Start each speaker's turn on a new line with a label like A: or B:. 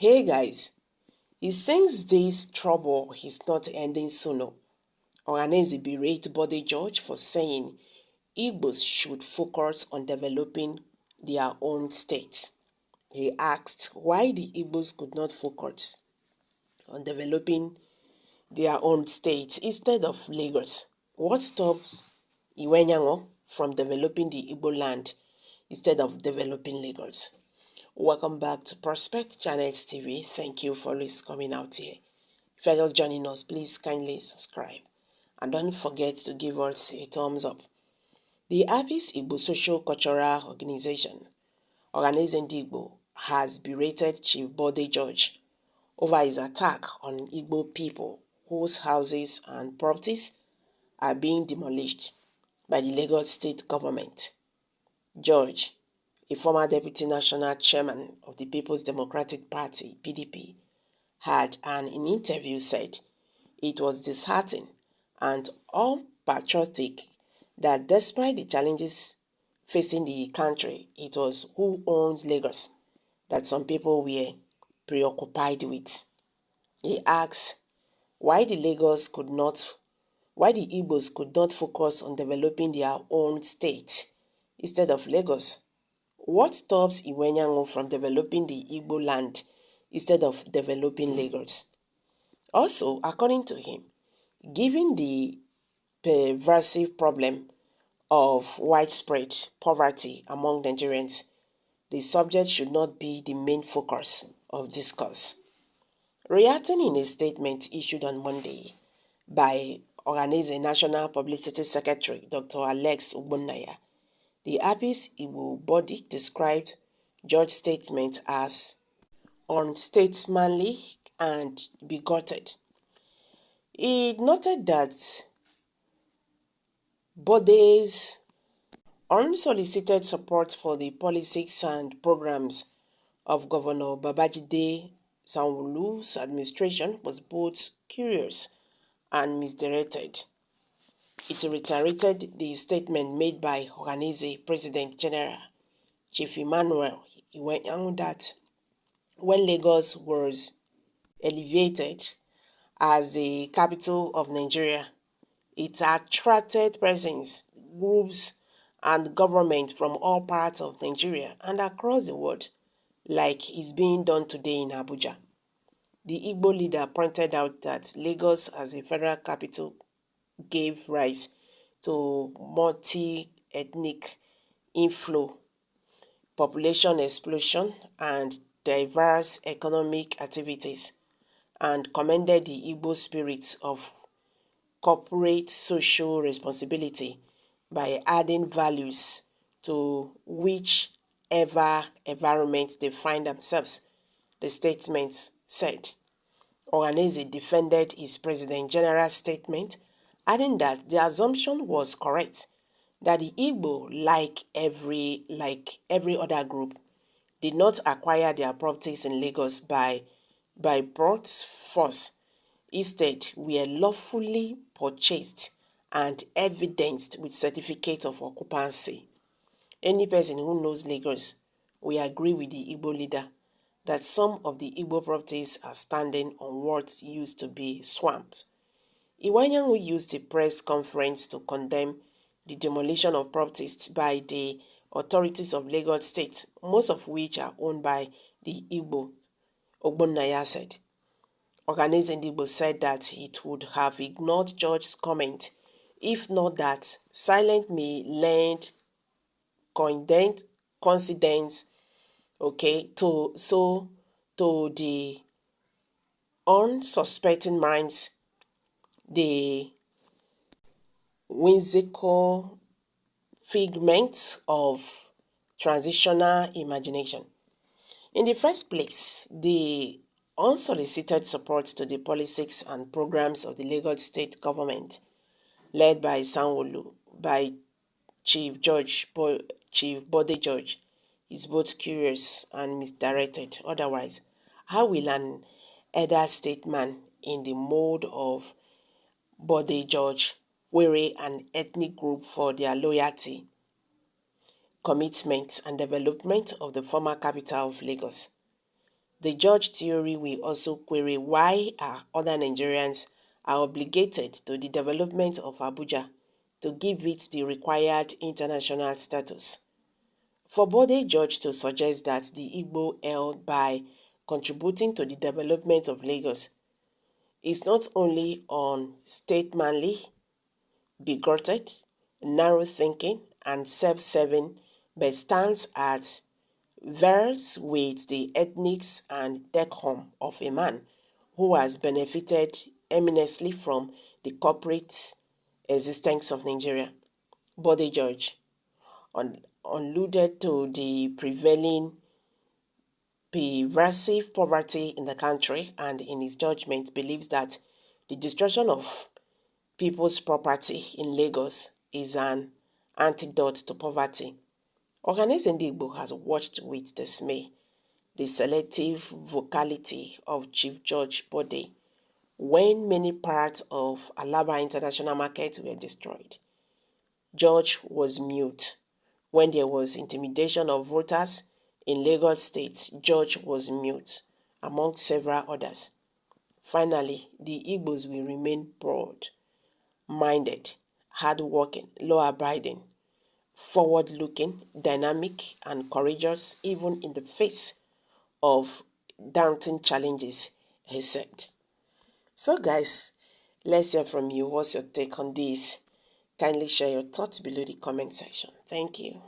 A: Hey guys, it seems this trouble is not ending soon. Ohanaeze berated Bode George for saying Igbos should focus on developing their own states. He asked why the Igbos could not focus on developing their own states instead of Lagos. What stops Iwenyango from developing the Igbo land instead of developing Lagos? Welcome back to Prospect Channels TV. Thank you for always coming out here. If you're just joining us, please kindly subscribe. And don't forget to give us a thumbs up. The Apis Igbo Social Cultural Organization, Ohanaeze Igbo, has berated Chief Bode George over his attack on Igbo people whose houses and properties are being demolished by the Lagos state government. George, a former deputy national chairman of the People's Democratic Party, PDP, had in an interview said it was disheartening and unpatriotic that despite the challenges facing the country, it was who owns Lagos that some people were preoccupied with. He asked why the Igbos could not focus on developing their own state instead of Lagos. What stops Iwenyango from developing the Igbo land instead of developing Lagos? Also, according to him, given the pervasive problem of widespread poverty among Nigerians, the subject should not be the main focus of discourse. Reacting in a statement issued on Monday by Ohanaeze National Publicity Secretary Dr. Alex Ogbonnaya, the Apis Igbo body described George's statement as unstatesmanly and bigoted. He noted that Bode's unsolicited support for the policies and programs of Governor Babajide Sanwo-Olu's administration was both curious and misdirected. It reiterated the statement made by Ohanaeze President General Chief Emmanuel Iwenyango that when Lagos was elevated as the capital of Nigeria, it attracted persons, groups, and government from all parts of Nigeria and across the world, like is being done today in Abuja. The Igbo leader pointed out that Lagos as a federal capital gave rise to multi-ethnic inflow, population explosion, and diverse economic activities, and commended the Igbo spirit of corporate social responsibility by adding values to whichever environment they find themselves, the statement said. Ohanaeze defended his President General's statement, adding that the assumption was correct that the Igbo, like every other group, did not acquire their properties in Lagos by brute force. Instead, were lawfully purchased and evidenced with certificate of occupancy. Any person who knows Lagos will agree with the Igbo leader that some of the Igbo properties are standing on what used to be swamps. Iwenyango used the press conference to condemn the demolition of properties by the authorities of Lagos State, most of which are owned by the Igbo, Ogbonnaya said. Ohanaeze Igbo said that it would have ignored George's comment if not that silence may lend coincidence, to the unsuspecting minds, the whimsical figments of transitional imagination. In the first place, the unsolicited support to the policies and programs of the Lagos state government, led by Sanwo-Olu, by Chief Bode George, is both curious and misdirected. Otherwise, how will an elder statesman in the mode of Bode George weary an ethnic group for their loyalty, commitment, and development of the former capital of Lagos? The judge theory will also query why other Nigerians are obligated to the development of Abuja to give it the required international status. For Bode judge to suggest that the Igbo held by contributing to the development of Lagos is not only unstatesmanly, bigoted, narrow-thinking, and self-serving, but stands at variance with the ethics and decorum of a man who has benefited eminently from the corporate existence of Nigeria. Bode George alluded to the prevailing pervasive poverty in the country and in his judgment believes that the destruction of people's property in Lagos is an antidote to poverty. Ohanaeze has watched with dismay the selective vocality of Chief Judge Bode when many parts of Alaba International Market were destroyed. George was mute. When there was intimidation of voters in Lagos State, George was mute, among several others. Finally, the Igbos will remain broad-minded, hard-working, law-abiding, forward-looking, dynamic, and courageous even in the face of daunting challenges, he said. So guys, let's hear from you. What's your take on this? Kindly share your thoughts below the comment section. Thank you.